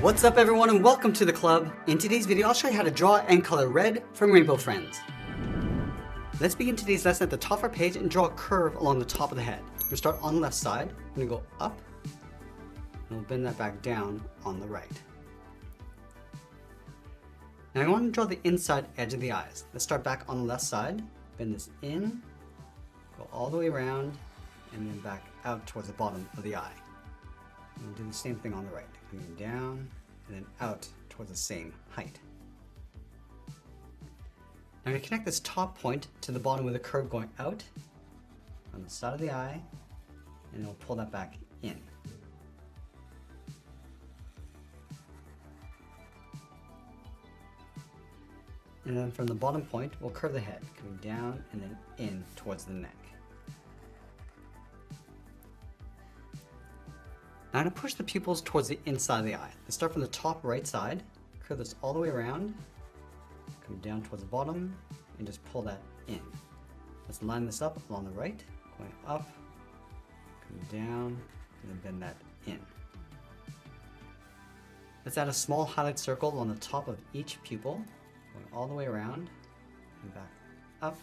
What's up everyone and welcome to the club. In today's video I'll show you how to draw and color red from Rainbow Friends. Let's begin today's lesson at the top of our page and draw a curve along the top of the head. We'll start on the left side, we're going to go up, and we'll bend that back down on the right. Now I want to draw the inside edge of the eyes. Let's start back on the left side, bend this in, go all the way around, and then back out towards the bottom of the eye. And we'll do the same thing on the right, coming down and then out towards the same height. Now I'm going to connect this top point to the bottom with a curve going out on the side of the eye, and we'll pull that back in. And then from the bottom point, we'll curve the head, coming down and then in towards the neck. Now I'm going to push the pupils towards the inside of the eye. Let's start from the top right side, curve this all the way around, come down towards the bottom, and just pull that in. Let's line this up along the right, going up, come down, and then bend that in. Let's add a small highlight circle on the top of each pupil, going all the way around and back up.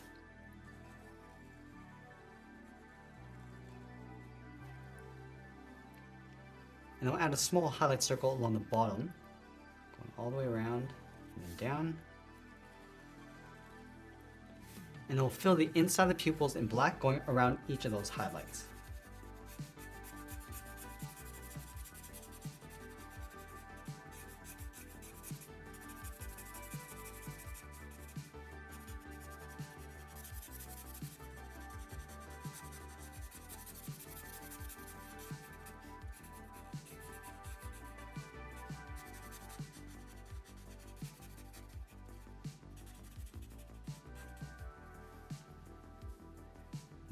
And I'll add a small highlight circle along the bottom, going all the way around and then down. And it'll fill the inside of the pupils in black, going around each of those highlights.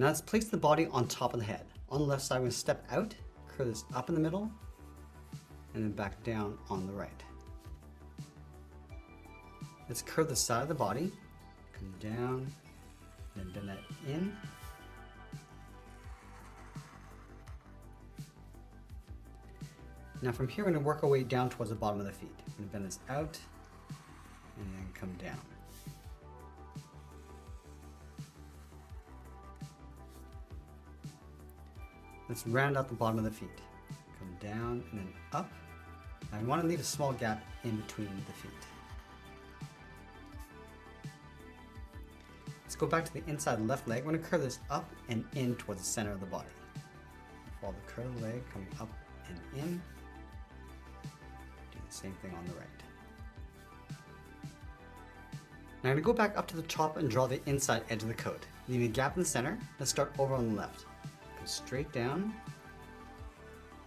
Now let's place the body on top of the head. On the left side, we're going to step out, curve this up in the middle, and then back down on the right. Let's curve the side of the body, come down, then bend that in. Now from here, we're going to work our way down towards the bottom of the feet. We're going to bend this out, and then come down. Let's round out the bottom of the feet. Come down and then up. Now we want to leave a small gap in between the feet. Let's go back to the inside left leg. We're going to curve this up and in towards the center of the body. Follow the curve of the leg coming up and in. Do the same thing on the right. Now I'm going to go back up to the top and draw the inside edge of the coat. Leaving a gap in the center. Let's start over on the left. Straight down.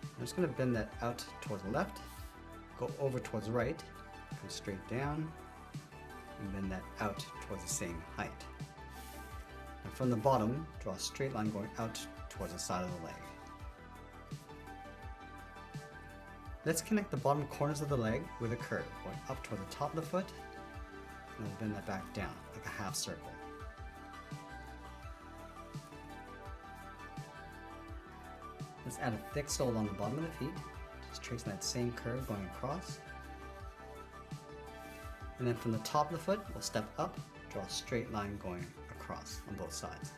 I'm just going to bend that out towards the left, go over towards the right, come straight down, and bend that out towards the same height. And from the bottom, draw a straight line going out towards the side of the leg. Let's connect the bottom corners of the leg with a curve going up toward the top of the foot, and then bend that back down like a half circle. Let's add a thick sole on the bottom of the feet, just tracing that same curve going across. And then from the top of the foot, we'll step up, draw a straight line going across on both sides.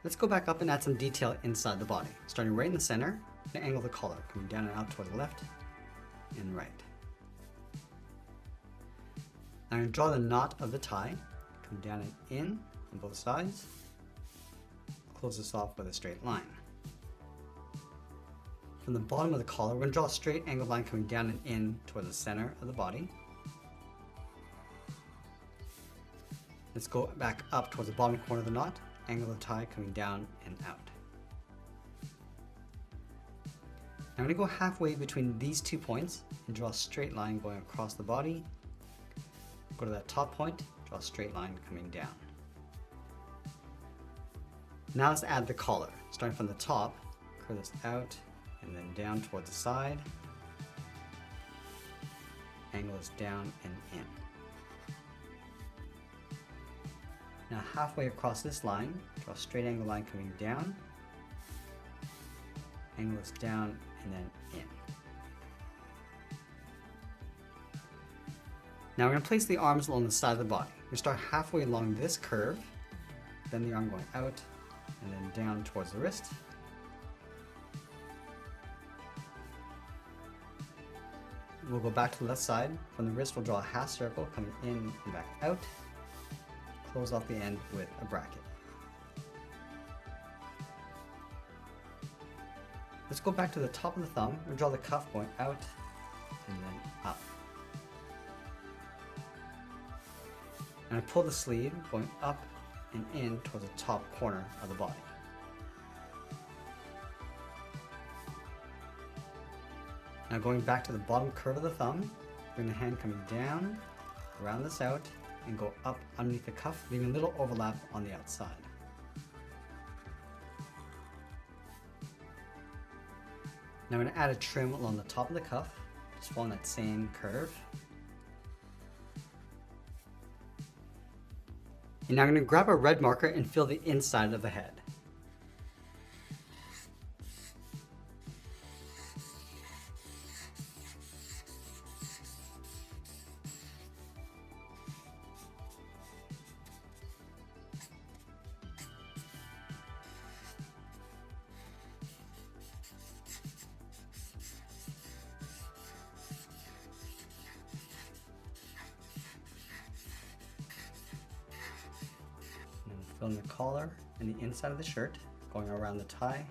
Let's go back up and add some detail inside the body. Starting right in the center, and angle the collar, coming down and out toward the left and right. Now I'm going to draw the knot of the tie, come down and in on both sides. Close this off with a straight line. From the bottom of the collar, we're going to draw a straight angled line coming down and in toward the center of the body. Let's go back up towards the bottom corner of the knot, angle the tie coming down and out. Now I'm going to go halfway between these 2 points and draw a straight line going across the body. Go to that top point, draw a straight line coming down. Now let's add the collar. Starting from the top, curve this out and then down towards the side. Angle this down and in. Now halfway across this line, draw a straight angle line coming down. Angle this down and then in. Now we're going to place the arms along the side of the body. We start halfway along this curve, then the arm going out, and then down towards the wrist. We'll go back to the left side. From the wrist, we'll draw a half circle coming in and back out. Close off the end with a bracket. Let's go back to the top of the thumb and draw the cuff going out and then up. And I pull the sleeve going up and in towards the top corner of the body. Now going back to the bottom curve of the thumb, bring the hand coming down, round this out, and go up underneath the cuff, leaving a little overlap on the outside. Now I'm going to add a trim along the top of the cuff, just following that same curve. And now I'm going to grab a red marker and fill the inside of the head. Filling the collar and the inside of the shirt, going around the tie.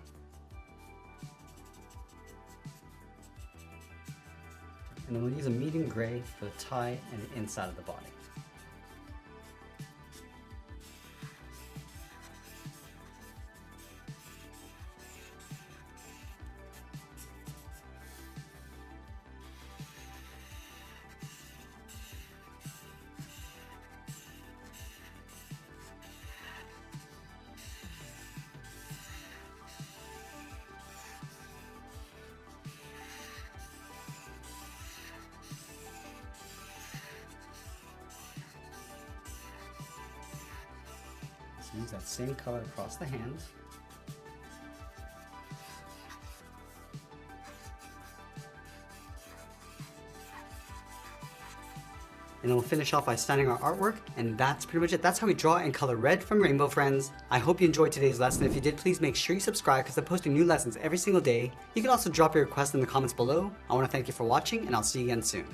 And then we'll use a medium gray for the tie and the inside of the body. So use that same color across the hands. And then we'll finish off by signing our artwork, and that's pretty much it. That's how we draw and color red from Rainbow Friends. I hope you enjoyed today's lesson. If you did, please make sure you subscribe because I'm posting new lessons every single day. You can also drop your request in the comments below. I want to thank you for watching, and I'll see you again soon.